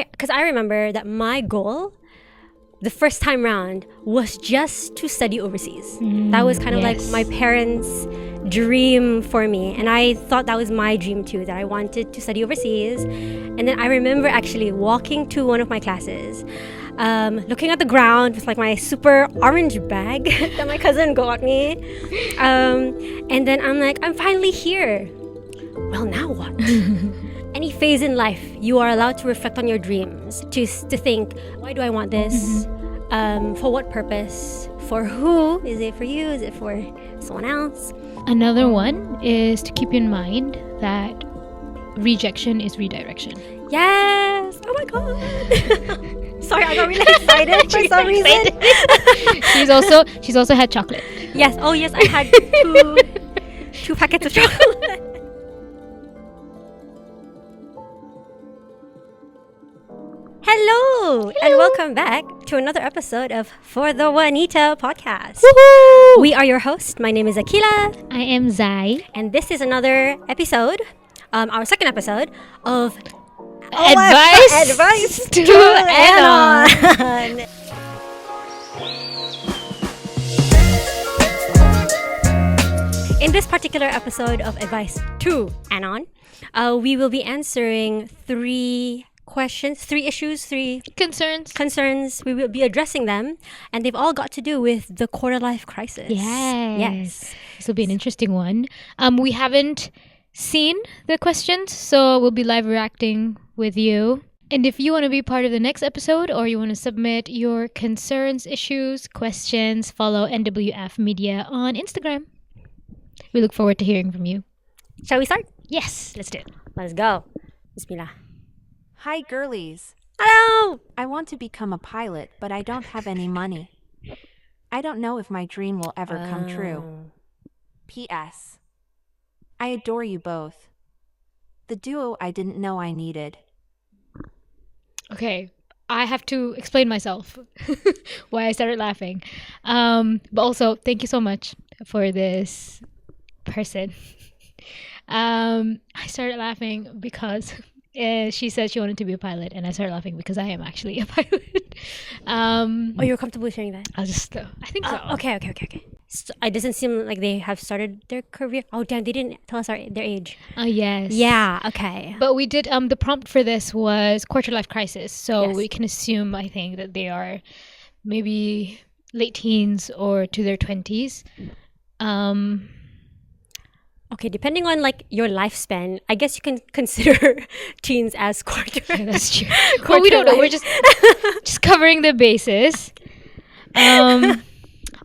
because I remember that my goal the first time round was just to study overseas. That was kind of like my parents' dream for me, and I thought that was my dream too, that I wanted to study overseas. And then I remember actually walking to one of my classes, looking at the ground with like my super orange bag that my cousin got me, and then I'm like, I'm finally here. Well, now what? Any phase in life, you are allowed to reflect on your dreams, to think, why do I want this? For what purpose? For who? Is it for you? Is it for someone else? Another one is to keep in mind that rejection is redirection. Yes! Oh my god! Sorry, I got really excited for some reason. She's also had chocolate. Yes. Oh yes, I had two packets of chocolate. Hello, and welcome back to another episode of For the Wanita podcast. Woohoo! We are your hosts. My name is Akila. I am Zai. And this is another episode, our second episode of Advice to Anon. In this particular episode of Advice to Anon, we will be answering three concerns. We will be addressing them, and they've all got to do with the quarter life crisis. Yes. This will be an interesting one. We haven't seen the questions, so we'll be live reacting with you. And if you want to be part of the next episode, or you want to submit your concerns, issues, questions, follow NWF Media on Instagram. We look forward to hearing from you. Shall we start? Yes, let's do it. Let's go. Bismillah. Hi, girlies. Hello! I want to become a pilot, but I don't have any money. I don't know if my dream will ever come true. P.S. I adore you both. The duo I didn't know I needed. Okay, I have to explain myself why I started laughing. But also, thank you so much for this person. I started laughing because she said she wanted to be a pilot, and I started laughing because I am actually a pilot. You're comfortable sharing that? I think so. Okay. So it doesn't seem like they have started their career. Oh, damn, they didn't tell us their age. Oh, yes. Yeah, okay. But we did, the prompt for this was quarter life crisis. So Yes. we can assume, I think, that they are maybe late teens or to their 20s. Okay, depending on like your lifespan, I guess you can consider teens as quarter. Yeah, that's true. Well, we don't know. We're just covering the basis.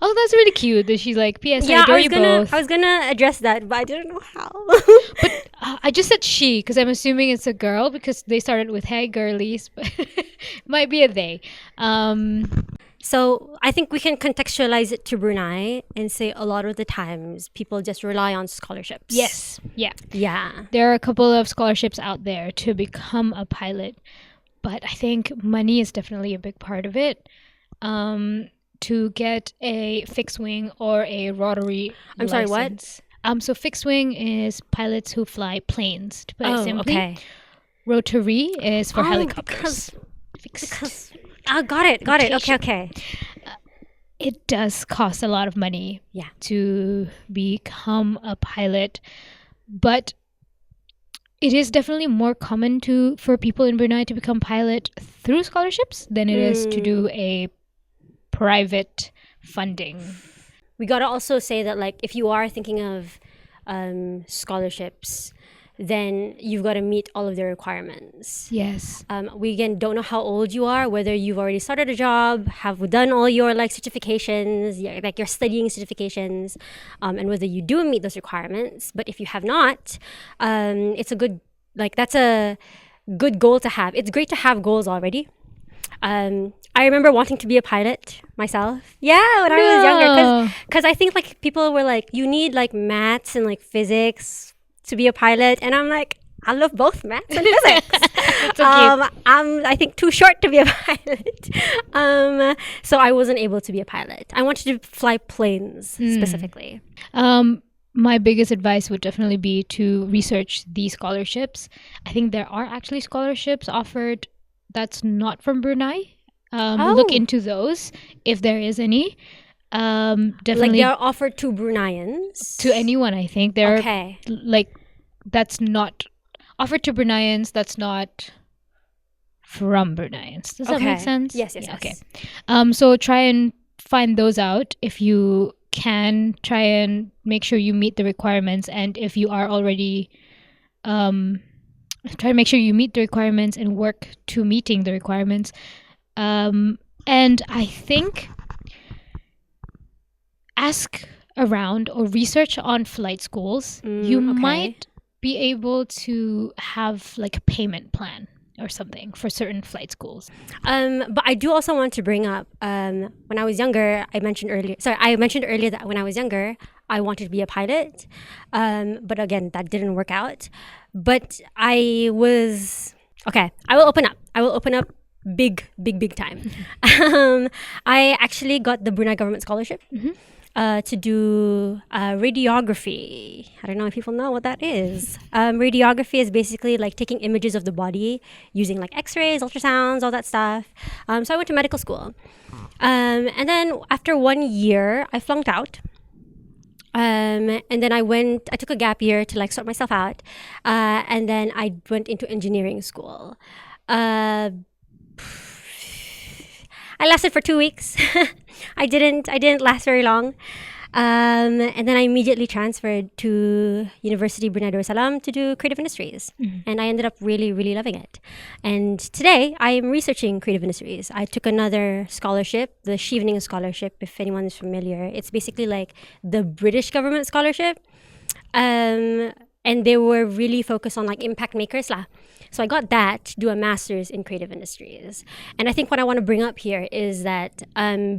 Oh, that's really cute that she's like, P.S. I adore you both. I was gonna address that, but I didn't know how. But I just said she because I'm assuming it's a girl because they started with hey girlies, but it might be a they. So I think we can contextualize it to Brunei and say a lot of the times people just rely on scholarships. Yes. Yeah. Yeah. There are a couple of scholarships out there to become a pilot, but I think money is definitely a big part of it. To get a fixed wing or a rotary I'm sorry, what? So fixed wing is pilots who fly planes, to put it simply. Okay. Rotary is for helicopters. Got it. Okay. It does cost a lot of money to become a pilot, but it is definitely more common for people in Brunei to become pilot through scholarships than it is to do a private funding. We gotta also say that like if you are thinking of scholarships, then you've got to meet all of their requirements. Yes. We again don't know how old you are, whether you've already started a job, have done all your like certifications, like your studying certifications, and whether you do meet those requirements. But if you have not, it's a good, like that's a good goal to have. It's great to have goals already. I remember wanting to be a pilot myself. Yeah, when I was younger, because I think like people were like, you need like maths and like physics to be a pilot, and I'm like, I love both maths and physics. So cute. I'm I think too short to be a pilot. So I wasn't able to be a pilot. I wanted to fly planes specifically. My biggest advice would definitely be to research these scholarships. I think there are actually scholarships offered that's not from Brunei. Look into those if there is any. Definitely, like they're offered to Bruneians, to anyone. I think they're okay. like that's not offered to Bruneians. That's not from Bruneians. Does that make sense? Yes. Okay. So try and find those out if you can. Try and make sure you meet the requirements, and if you are already try to make sure you meet the requirements and work to meeting the requirements. And I think ask around or research on flight schools. You might be able to have like a payment plan or something for certain flight schools. But I do also want to bring up, when I was younger, I mentioned earlier that when I was younger, I wanted to be a pilot. But again, that didn't work out. But I will open up big time. I actually got the Brunei government scholarship. To do radiography. I don't know if people know what that is. Radiography is basically like taking images of the body using like x-rays, ultrasounds, all that stuff. So I went to medical school. And then after 1 year, I flunked out. And then I took a gap year to like sort myself out. And then I went into engineering school. I lasted for 2 weeks. I didn't last very long. And then I immediately transferred to University Brunei Darussalam to do creative industries. And I ended up really, really loving it. And today I am researching creative industries. I took another scholarship, the Shivening Scholarship, if anyone is familiar. It's basically like the British government scholarship. And they were really focused on like impact makers lah. So I got that to do a master's in creative industries. And I think what I want to bring up here is that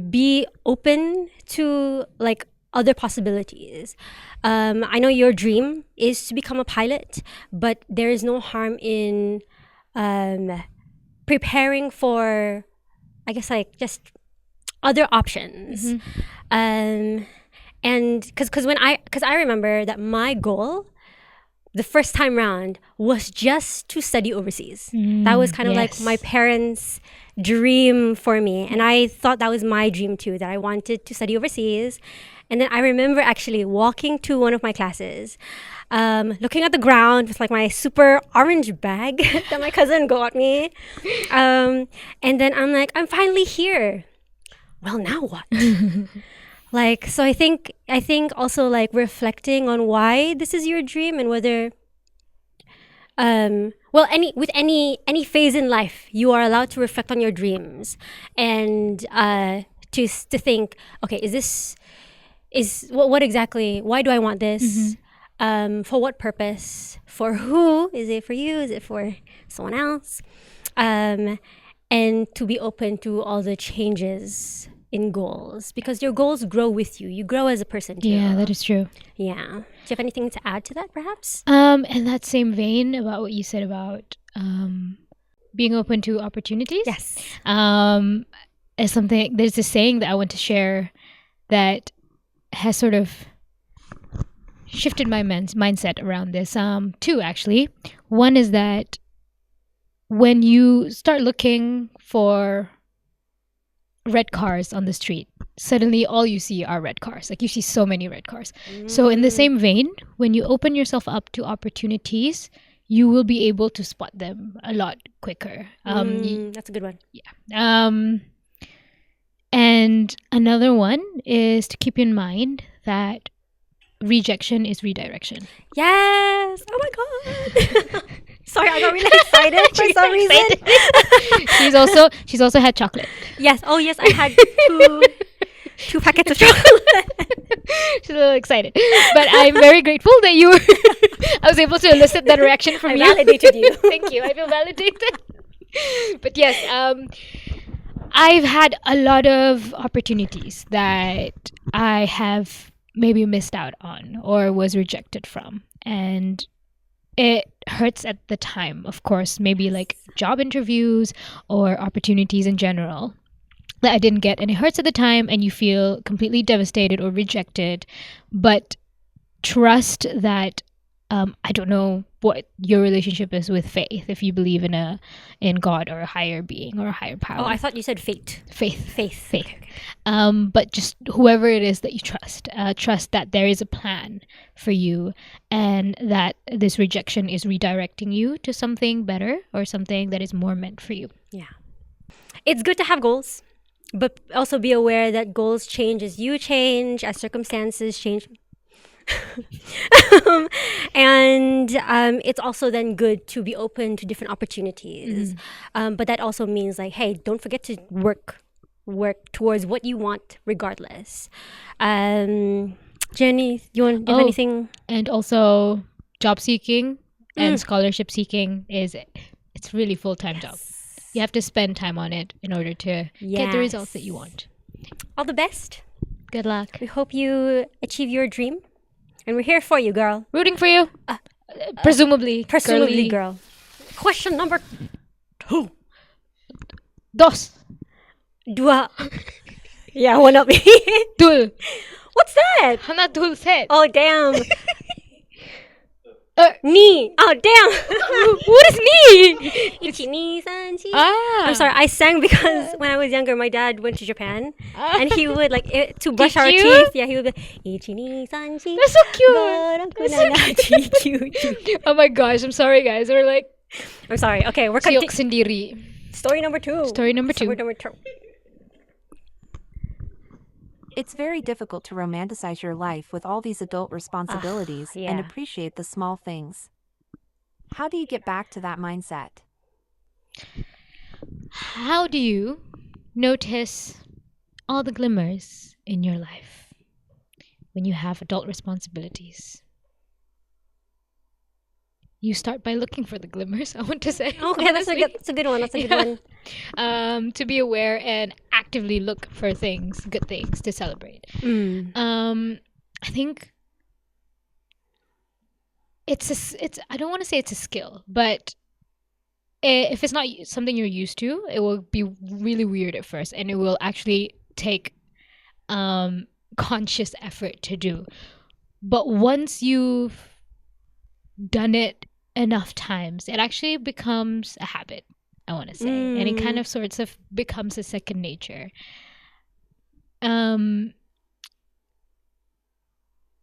be open to like other possibilities. I know your dream is to become a pilot, but there is no harm in preparing for, I guess, like just other options. And because I remember that my goal the first time round was just to study overseas. That was kind of like my parents' dream for me. And I thought that was my dream too, that I wanted to study overseas. And then I remember actually walking to one of my classes, looking at the ground with like my super orange bag that my cousin got me. And then I'm like, I'm finally here. Well, now what? Like, so I think also like reflecting on why this is your dream and whether, any phase in life, you are allowed to reflect on your dreams and to think, okay, what exactly, why do I want this? For what purpose? For who? Is it for you? Is it for someone else? And to be open to all the changes in goals, because your goals grow with you. You grow as a person too. Yeah, that is true. Yeah. Do you have anything to add to that, perhaps? In that same vein about what you said about being open to opportunities. Yes. As something, there's this saying that I want to share that has sort of shifted my mindset around this. Two actually. One is that when you start looking for red cars on the street, suddenly all you see are red cars. Like you see so many red cars. So in the same vein, when you open yourself up to opportunities, you will be able to spot them a lot quicker. That's a good one. Yeah. And another one is to keep in mind that rejection is redirection. Yes. Oh my God. Sorry, I got really excited for some reason. She's also had chocolate. Yes. Oh yes, I had two packets of chocolate. She's a little excited, but I'm very grateful that I was able to elicit that reaction from you. I validated you. Thank you. I feel validated. But yes, I've had a lot of opportunities that I have maybe missed out on or was rejected from, and it hurts at the time, of course, maybe like job interviews or opportunities in general that I didn't get, and it hurts at the time and you feel completely devastated or rejected. But trust that I don't know what your relationship is with faith, if you believe in God or a higher being or a higher power. Oh, I thought you said fate. Faith. Okay. But just whoever it is that you trust that there is a plan for you, and that this rejection is redirecting you to something better or something that is more meant for you. Yeah. It's good to have goals, but also be aware that goals change as you change, as circumstances change. And it's also then good to be open to different opportunities. But that also means like, hey, don't forget to work towards what you want regardless. Jenny, you want to do anything? And also job seeking and scholarship seeking it's really full-time job. You have to spend time on it in order to get the results that you want. All the best. Good luck. We hope you achieve your dream. And we're here for you, girl. Rooting for you. Presumably, girl. Question number 2. Dos. Dua. Yeah, one up. Dul. What's that? Hana dul set. Oh, damn. Ni. Oh, damn. What is ni? Ichi, ni, san, chi. Ah. I'm sorry. I sang because when I was younger, my dad went to Japan. And he would, like, to brush our teeth. Yeah, he would be like, Ichi, ni, san, chi. That's so cute. Oh my gosh. I'm sorry, guys. We're like... I'm sorry. Okay, we're Siyok sendiri. Story number 2. Story number 2. It's very difficult to romanticize your life with all these adult responsibilities and appreciate the small things. How do you get back to that mindset? How do you notice all the glimmers in your life when you have adult responsibilities? You start by looking for the glimmers, I want to say. Okay, that's a good one. That's a good one. To be aware and actively look for good things to celebrate. I think it's I don't want to say it's a skill, but if it's not something you're used to, it will be really weird at first, and it will actually take conscious effort to do. But once you've done it enough times, it actually becomes a habit, I want to say. And it kind of sorts of becomes a second nature.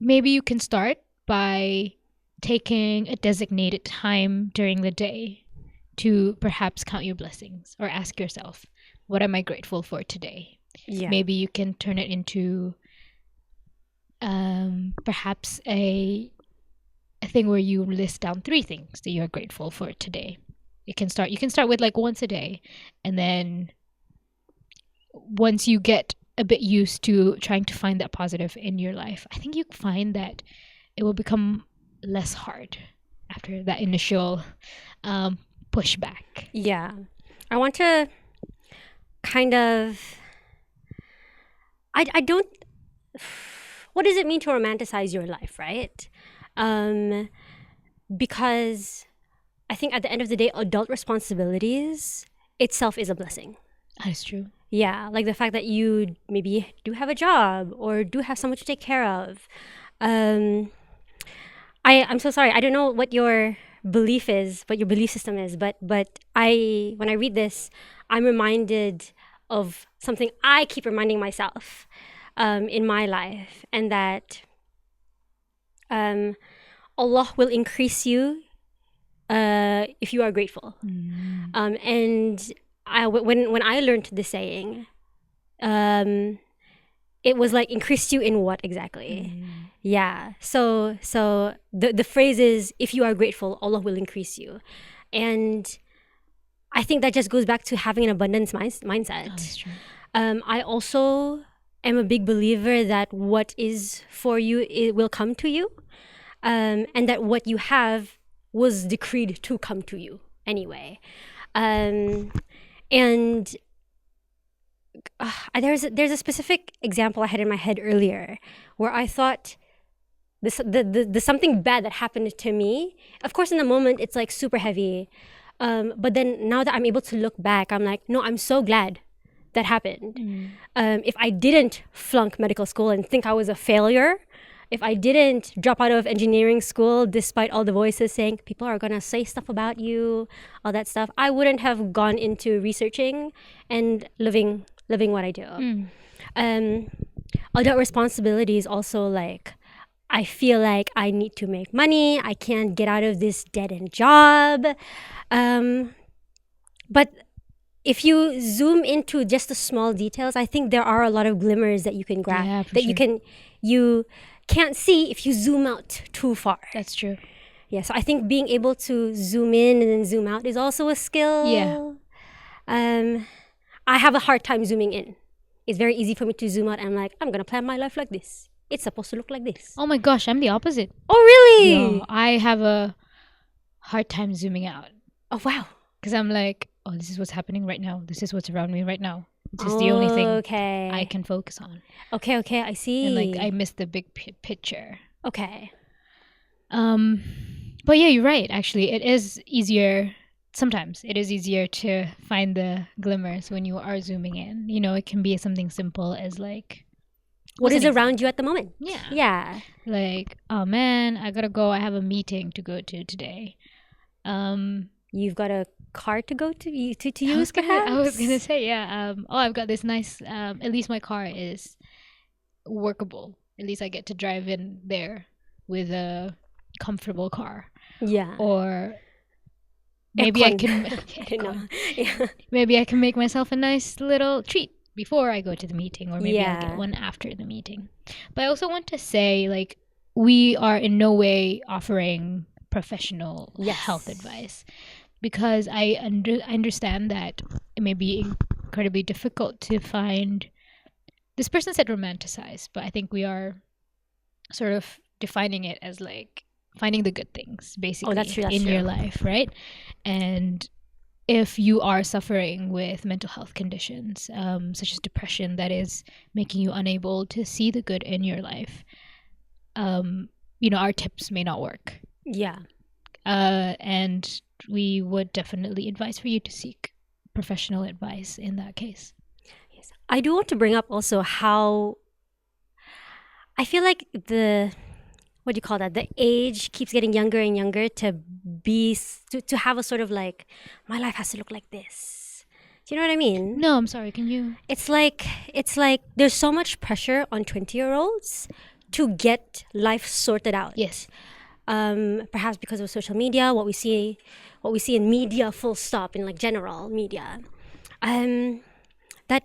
Maybe you can start by taking a designated time during the day to perhaps count your blessings or ask yourself, what am I grateful for today? Yeah. Maybe you can turn it into perhaps a thing where you list down 3 things that you're grateful for today. You can start with like once a day, and then once you get a bit used to trying to find that positive in your life, I think you find that it will become less hard after that initial pushback. Yeah. I want to kind of I don't what does it mean to romanticize your life, right? Because I think at the end of the day, adult responsibilities itself is a blessing. That's true. Yeah, like the fact that you maybe do have a job or do have someone to take care of. I'm so sorry. I don't know what your belief is, what your belief system is, but when I read this, I'm reminded of something I keep reminding myself in my life, and that Allah will increase you if you are grateful. And when I learned this saying, it was like, increase you in what exactly? Yeah. So the phrase is, if you are grateful, Allah will increase you. And I think that just goes back to having an abundance mindset. Oh, that's true. I also am a big believer that what is for you, it will come to you. And that what you have was decreed to come to you anyway. And there's a specific example I had in my head earlier where I thought the something bad that happened to me, of course in the moment it's like super heavy, but then now that I'm able to look back, I'm like, no, I'm so glad that happened. If I didn't flunk medical school and think I was a failure if I didn't drop out of engineering school, despite all the voices saying people are gonna say stuff about you, all that stuff, I wouldn't have gone into researching and living what I do. Adult responsibility is also like, I feel like I need to make money. I can't get out of this dead end job. But if you zoom into just the small details, I think there are a lot of glimmers that you can grab that you can't see if you zoom out too far. That's true. Yeah, so I think being able to zoom in and then zoom out is also a skill. Yeah. I have a hard time zooming in. It's very easy for me to zoom out and I'm like, I'm gonna plan my life like this. It's supposed to look like this. Oh my gosh, I'm the opposite. Oh really? Yeah, I have a hard time zooming out. Oh wow. Because I'm like, oh, this is what's happening right now. This is what's around me right now. This is the only thing I can focus on. Okay, I see. And like, I miss the big picture. Okay. But yeah, you're right. Actually, it is easier. Sometimes it is easier to find the glimmers when you are zooming in. You know, it can be something simple as like, what is around you at the moment? Yeah. Like, oh man, I gotta go. I have a meeting to go to today. You've got a car to go to use, perhaps? I was gonna say, yeah. I've got this nice. At least my car is workable. At least I get to drive in there with a comfortable car. Yeah. Or maybe I can. Maybe I can make myself a nice little treat before I go to the meeting, or maybe I'll get one after the meeting. But I also want to say, like, we are in no way offering professional health advice, because I understand that it may be incredibly difficult to find. This person said romanticize, but I think we are sort of defining it as like finding the good things, basically, that's true. Your life, right? And if you are suffering with mental health conditions, such as depression, that is making you unable to see the good in your life, our tips may not work. Yeah. And we would definitely advise for you to seek professional advice in that case. Yes. I do want to bring up also how I feel like the age keeps getting younger and younger to have a sort of like, my life has to look like this. Do you know what I mean? No, I'm sorry. Can you? It's like there's so much pressure on 20-year-olds to get life sorted out. Yes. Perhaps because of social media, what we see in media, full stop, in like general media, that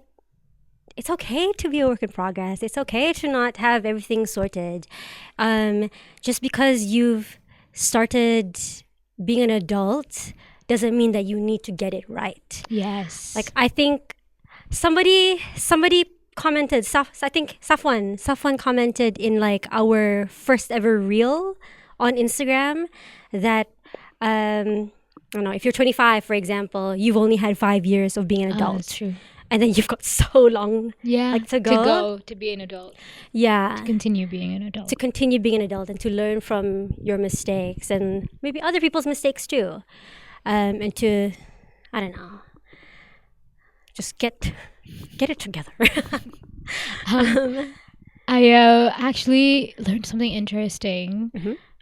it's okay to be a work in progress. It's okay to not have everything sorted. Just because you've started being an adult doesn't mean that you need to get it right. Yes. Like, I think somebody commented, I think Safwan commented in like our first ever reel on Instagram that I don't know, if you're 25, for example, you've only had 5 years of being an adult. That's true. And then you've got so long to go to be an adult. Yeah. To continue being an adult. To continue being an adult and to learn from your mistakes and maybe other people's mistakes too. And to, I don't know, just get it together. I actually learned something interesting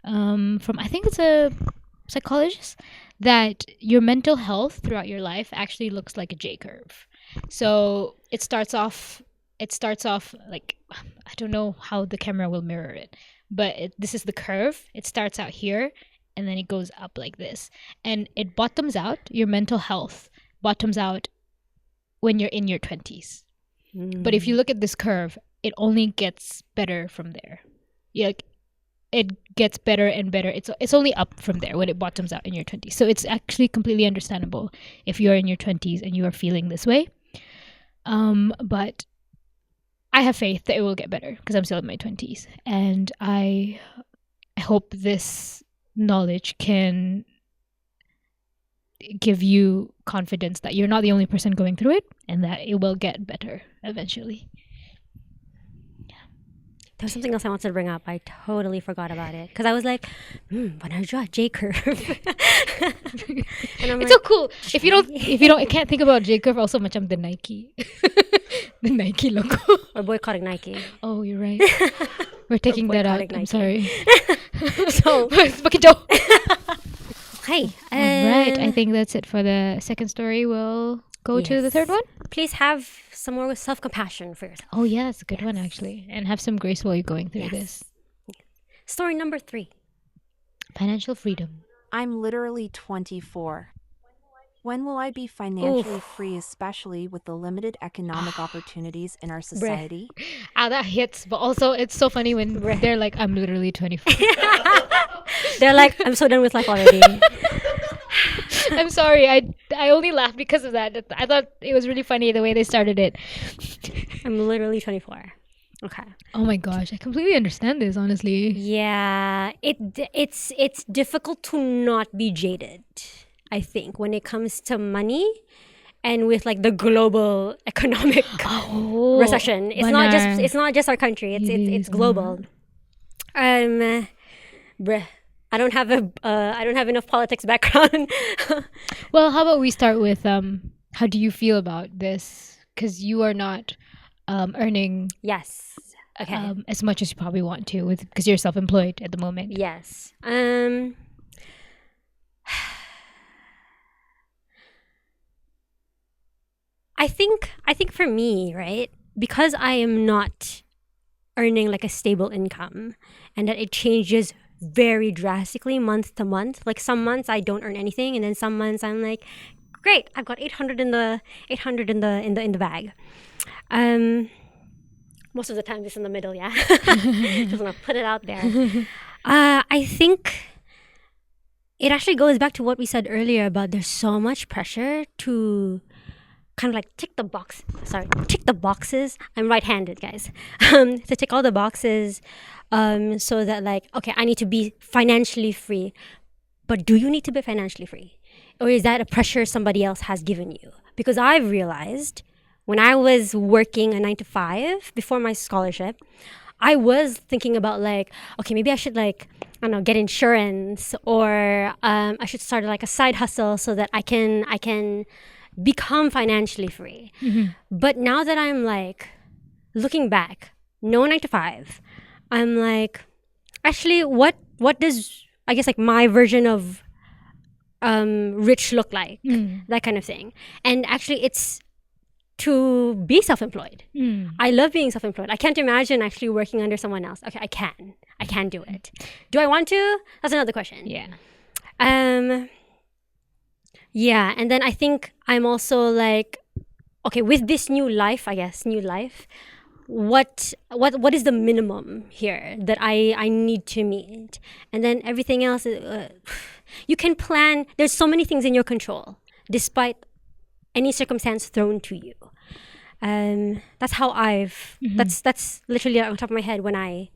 from, I think it's a psychologist, that your mental health throughout your life actually looks like a J curve. So it starts off like, I don't know how the camera will mirror it, but this is the curve. It starts out here and then it goes up like this, and it bottoms out. Your mental health bottoms out when you're in your 20s. But if you look at this curve, it only gets better from there. It gets better and better. It's only up from there when it bottoms out in your 20s. So it's actually completely understandable if you're in your 20s and you are feeling this way. But I have faith that it will get better because I'm still in my 20s. And I hope this knowledge can give you confidence that you're not the only person going through it and that it will get better eventually. There was something else I wanted to bring up. I totally forgot about it because I was like, when I draw a J curve. And I'm it's so cool. If you can't think about J curve, also macam the Nike, the Nike logo. Or boycotting Nike. Oh, you're right. We're taking that out. boycotting I'm Nike. sorry. So okay. All right. I think that's it for the second story. We'll go to the third one. Please have some more self-compassion for yourself. Oh, yeah. That's a good one, actually. And have some grace while you're going through this. Story number 3. Financial freedom. I'm literally 24. When will I be financially free, especially with the limited economic opportunities in our society? That hits. But also, it's so funny when they're like, I'm literally 24. They're like, I'm so done with life already. I'm sorry. I only laughed because of that. I thought it was really funny the way they started it. I'm literally 24. Okay. Oh my gosh, I completely understand this, honestly. Yeah, it's difficult to not be jaded, I think, when it comes to money and with like the global economic recession. It's not just our country. It's global. Bruh, I don't have enough politics background. Well, how about we start with how do you feel about this? Because you are not earning as much as you probably want to because you're self-employed at the moment. Yes. I think for me, right, because I am not earning like a stable income and that it changes very drastically month to month. Like some months I don't earn anything, and then some months I'm like, great, I've got 800 in the bag. Most of the time it's in the middle, yeah. Just want to put it out there. I think it actually goes back to what we said earlier about there's so much pressure to kind of like tick the boxes. I'm right-handed, guys. To tick all the boxes so that like, okay, I need to be financially free. But do you need to be financially free? Or is that a pressure somebody else has given you? Because I've realized when I was working a 9-to-5 before my scholarship, I was thinking about like, okay, maybe I should like, I don't know, get insurance, or I should start like a side hustle so that I can become financially free. Mm-hmm. But now that I'm like looking back, no 9-to-5, I'm like, actually, what does, I guess, like my version of rich look like? That kind of thing. And actually it's to be self-employed. I love being self-employed. I can't imagine actually working under someone else. Okay, I can do it. Do I want to? That's another question. Yeah. Yeah, and then I think I'm also like, okay, with this new life, what is the minimum here that I need to meet? And then everything else, you can plan. There's so many things in your control, despite any circumstance thrown to you. That's how that's literally on top of my head when I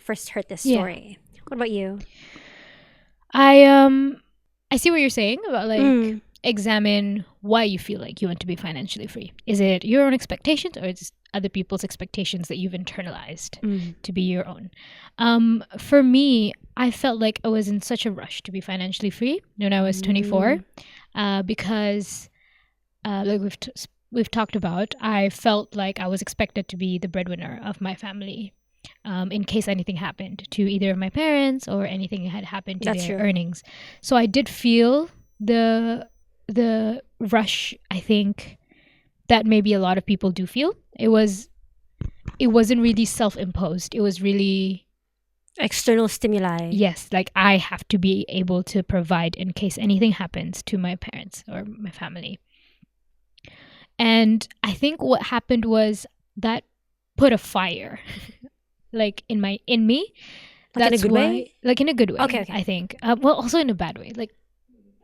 first heard this story. Yeah. What about you? I see what you're saying about like examine why you feel like you want to be financially free. Is it your own expectations, or is it other people's expectations that you've internalized to be your own? For me, I felt like I was in such a rush to be financially free when I was 24 because like we've talked about, I felt like I was expected to be the breadwinner of my family. In case anything happened to either of my parents or anything had happened to their earnings. So I did feel the rush, I think, that maybe a lot of people do feel. It wasn't really self-imposed. It was really external stimuli. Yes, like I have to be able to provide in case anything happens to my parents or my family. And I think what happened was that put a fire like in me. Like that's in a good way? Like in a good way. Okay. I think. Well, also in a bad way. Like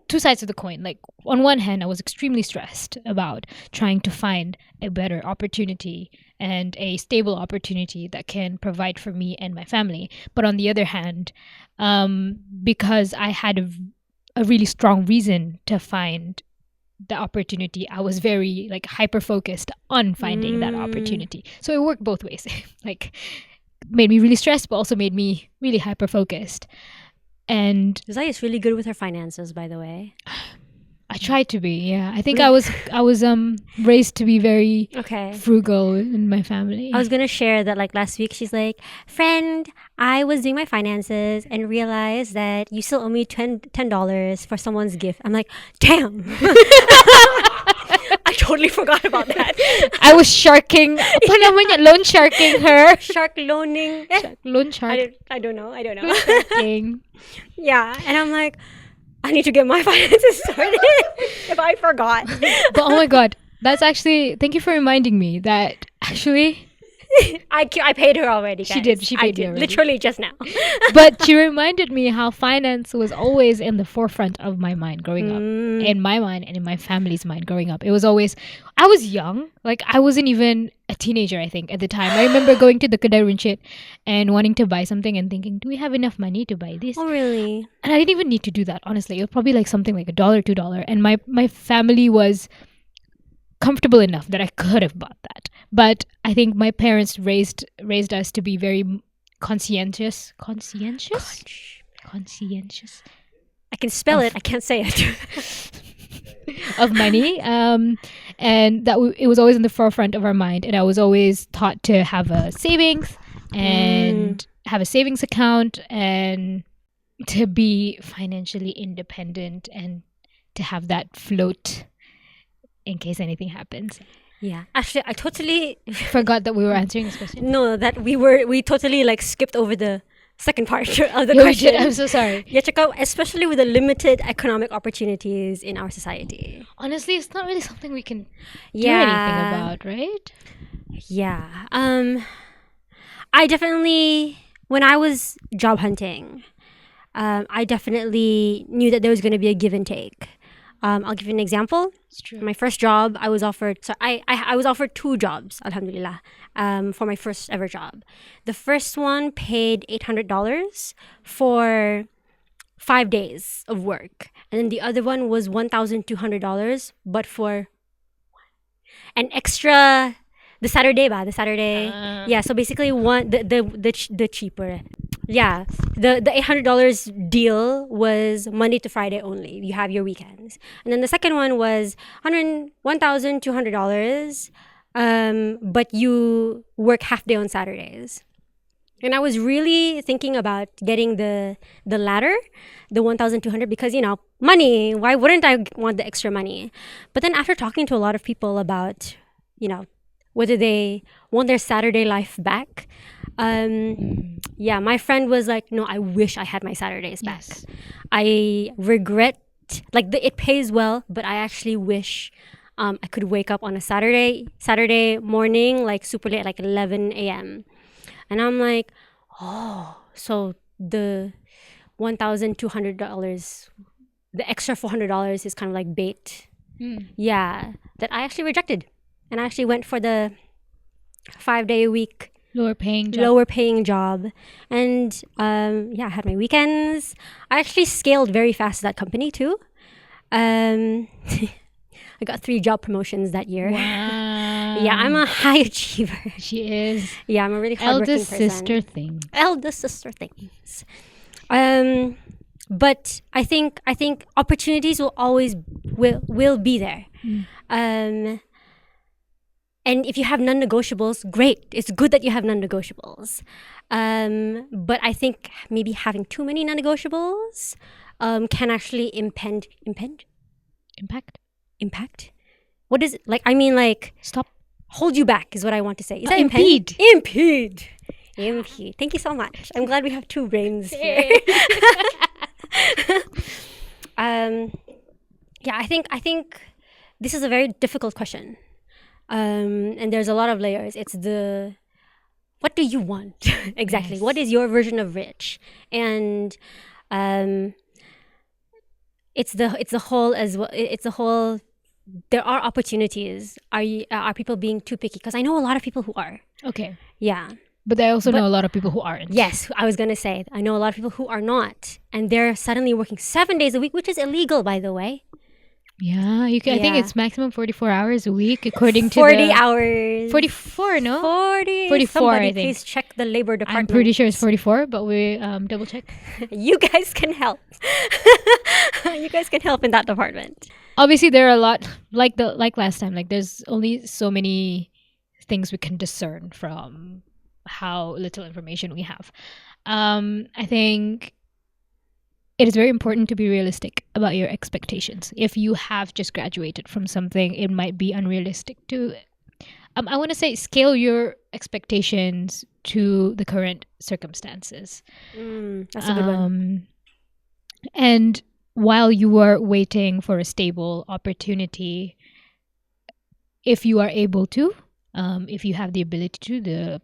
two sides of the coin. Like on one hand, I was extremely stressed about trying to find a better opportunity and a stable opportunity that can provide for me and my family. But on the other hand, because I had a really strong reason to find the opportunity, I was very like hyper focused on finding that opportunity. So it worked both ways. Like made me really stressed, but also made me really hyper focused. And Zai is really good with her finances, by the way. I tried to be. Yeah, I think I was raised to be very frugal in my family. I was gonna share that like last week. She's like, friend, I was doing my finances and realized that you still owe me $10 for someone's gift. I'm like, damn. I totally forgot about that. I was sharking. Apa namanya? Loan sharking her. Shark loaning. Loan shark. I don't know. Sharking. Yeah, and I'm like, I need to get my finances started if I forgot. But oh my god, that's actually, thank you for reminding me that actually I paid her already, guys. She paid me already. Literally just now. But she reminded me how finance was always in the forefront of my mind growing up. In my mind and in my family's mind growing up. It was always, I was young. Like, I wasn't even a teenager, I think, at the time. I remember going to the Kedai Runcit and wanting to buy something and thinking, do we have enough money to buy this? Oh, really? And I didn't even need to do that, honestly. It was probably like something like $1, $2. And my family was comfortable enough that I could have bought that. But I think my parents raised us to be very conscientious. Conscientious? I can spell it. I can't say it. Of money. And that it was always in the forefront of our mind. And I was always taught to have a savings and have a savings account and to be financially independent and to have that float in case anything happens. Yeah. Actually, I totally forgot that we were answering this question. No, that we totally like skipped over the second part of the question. I'm so sorry. Yeah, check out, especially with the limited economic opportunities in our society. Honestly, it's not really something we can do anything about, right? Yeah. I definitely, when I was job hunting, I definitely knew that there was going to be a give and take. I'll give you an example. It's true. My first job, I was offered. So I was offered 2 jobs, alhamdulillah, for my first ever job. The first one paid $800 for 5 days of work, and then the other one was $1,200, but for an extra the Saturday. Yeah. So basically, the cheaper. Yeah, the $800 deal was Monday to Friday only. You have your weekends, and then the second one was $1,200, but you work half day on Saturdays. And I was really thinking about getting the latter, the 1,200, because money. Why wouldn't I want the extra money? But then after talking to a lot of people about whether they want their Saturday life back. Yeah, my friend was like, no, I wish I had my Saturdays back. Yes. I regret, it pays well, but I actually wish I could wake up on a Saturday morning, like super late, like 11 a.m. And I'm like, oh, so the $1,200, the extra $400 is kind of like bait. Yeah, that I actually rejected. And I actually went for the 5-day a week lower paying job. And I had my weekends. I actually scaled very fast at that company too. I got 3 job promotions that year. Wow. Yeah, I'm a high achiever. She is. Yeah, I'm a really hardworking person. Eldest sister things. But I think opportunities will always will be there. And if you have non-negotiables, great. It's good that you have non-negotiables. But I think maybe having too many non-negotiables can actually impact? What is it? Stop. Hold you back is what I want to say. Is that impede? Impede. Thank you so much. I'm glad we have 2 brains here. Yeah, I think this is a very difficult question. And there's a lot of layers. It's what do you want? Exactly. Yes. What is your version of rich? And it's the whole as well. It's the whole. There are opportunities. Are people being too picky? Because I know a lot of people who are. Okay. Yeah. But I also know a lot of people who aren't. Yes, I was gonna say I know a lot of people who are not, and they're suddenly working 7 days a week, which is illegal, by the way. Yeah, you can. I think Yeah. it's maximum 44 hours a week, according to 40 hours. 44, no? 40. 44, Somebody I think. please check the labor department. I'm pretty sure it's 44, but we double check. You guys can help. You guys can help in that department. Obviously, there are a lot like last time. Like, there's only so many things we can discern from how little information we have. I think it is very important to be realistic about your expectations. If you have just graduated from something, it might be unrealistic to, I want to say, scale your expectations to the current circumstances. That's a good one. And while you are waiting for a stable opportunity, if you are able to, if you have the ability to,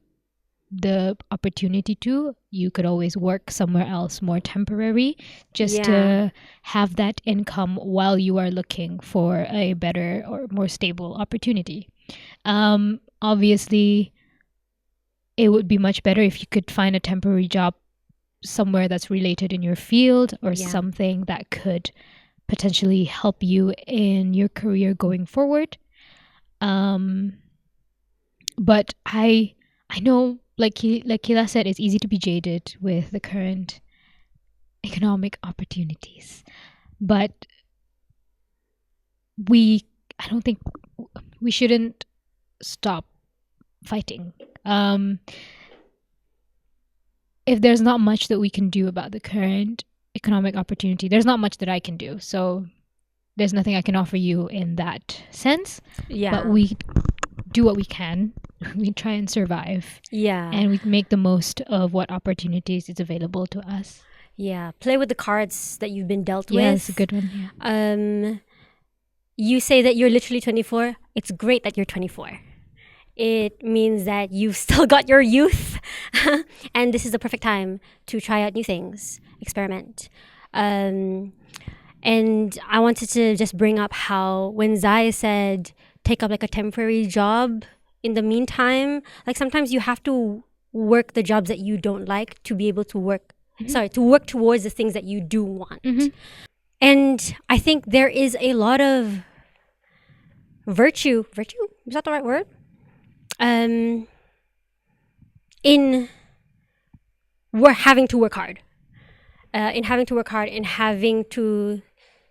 the opportunity to, you could always work somewhere else more temporary just to have that income while you are looking for a better or more stable opportunity. Obviously, it would be much better if you could find a temporary job somewhere that's related in your field or something that could potentially help you in your career going forward. But I know, like Kila said, it's easy to be jaded with the current economic opportunities. But I don't think we shouldn't stop fighting. If there's not much that we can do about the current economic opportunity, there's not much that I can do. So there's nothing I can offer you in that sense. Yeah. But we do what we can. We try and survive. Yeah. And we make the most of what opportunities is available to us. Yeah. Play with the cards that you've been dealt with. Yeah, it's a good one. Yeah. You say that you're literally 24. It's great that you're 24. It means that you've still got your youth. And this is the perfect time to try out new things, experiment. And I wanted to just bring up how when Zai said, take up like a temporary job in the meantime, like sometimes you have to work the jobs that you don't like to be able to work, to work towards the things that you do want. And I think there is a lot of virtue, is that the right word? In having to work hard, and having to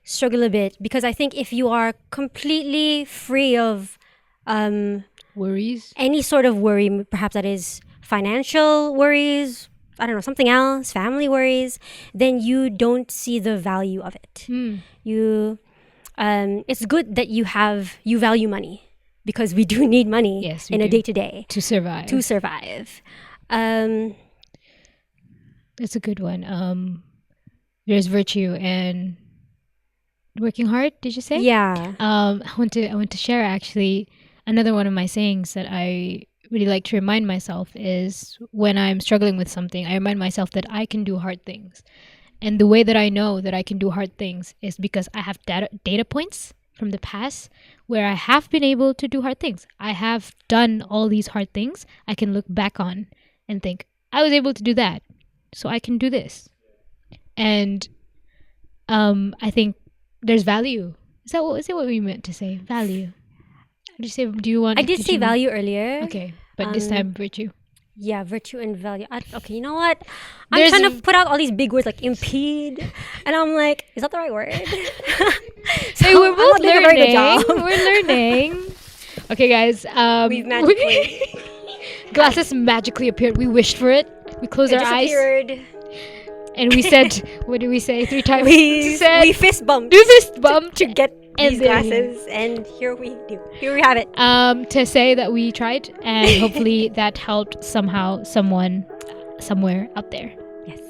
struggle a bit, because I think if you are completely free of worries, any sort of worry, perhaps that is financial worries, I don't know, something else, family worries, then you don't see the value of it. It's good that you value money, because we do need money in a day-to-day to survive. That's a good one. There's virtue in working hard. Did you say? Yeah. I want to share actually another one of my sayings that I really like to remind myself is when I'm struggling with something, I remind myself that I can do hard things. And the way that I know that I can do hard things is because I have data points from the past where I have been able to do hard things. I have done all these hard things I can look back on and think, I was able to do that, so I can do this. And I think there's value. Is it what we meant to say? Value. Did you say, I did say value earlier. Okay, but this time virtue. Yeah, virtue and value. Okay, you know what? I'm trying to put out all these big words like impede, and I'm like, is that the right word? So we're both learning. We're learning. Okay, guys. We've magically glasses magically appeared. We wished for it. We closed our eyes. And we said, what did we say 3 times? We fist bumped. Do fist bump to get these glasses, and here we have it. To say that we tried, and hopefully that helped somehow, someone, somewhere out there. Yes.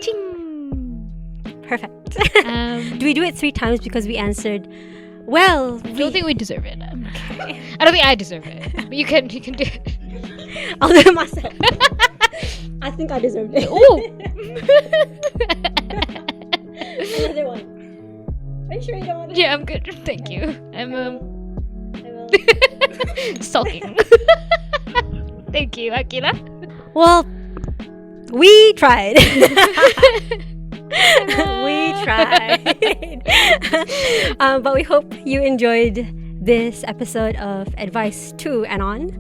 Ching. Perfect. Do we do it 3 times because we answered? Well, I don't think we deserve it. Okay. I don't think I deserve it. But you can do it. I'll do it myself. I think I deserved it. Ooh. Another one. Are you sure you don't want to? Yeah, I'm good. Thank you. I'm sulking. Thank you, Akila. Well, we tried. We tried. But we hope you enjoyed this episode of Advice to Anon.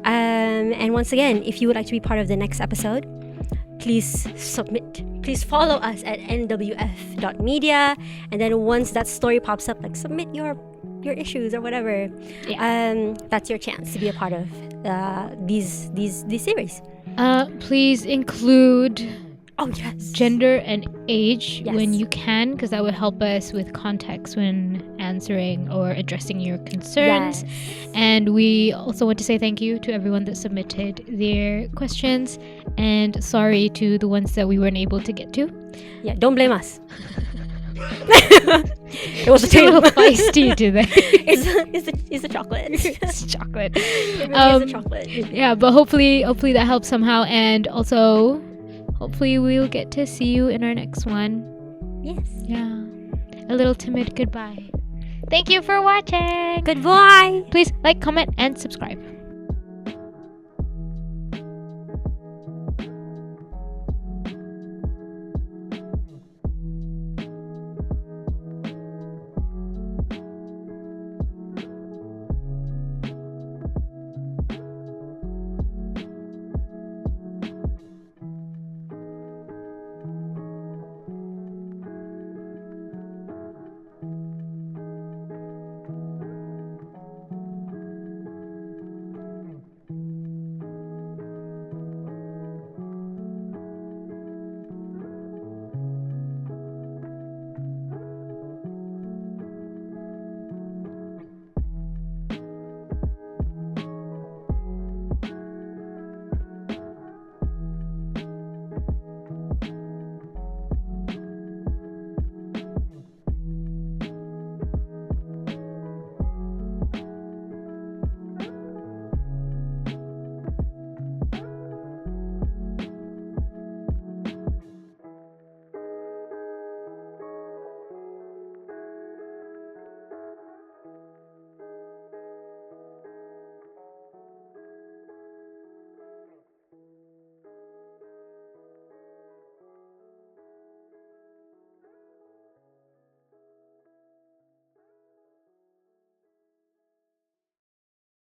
And once again, if you would like to be part of the next episode, please submit. Please follow us at nwf.media. And then once that story pops up, like submit your issues or whatever. Yeah. That's your chance to be a part of these series. Please include gender and age when you can, because that would help us with context when answering or addressing your concerns. And we also want to say thank you to everyone that submitted their questions, and sorry to the ones that we weren't able to get to. Yeah, don't blame us. It was a little feisty today. It's a chocolate. It's chocolate. It really is a chocolate. Yeah, but hopefully that helps somehow, and also hopefully we'll get to see you in our next one. Yes. Yeah. A little timid goodbye. Thank you for watching. Goodbye. Please like, comment, and subscribe.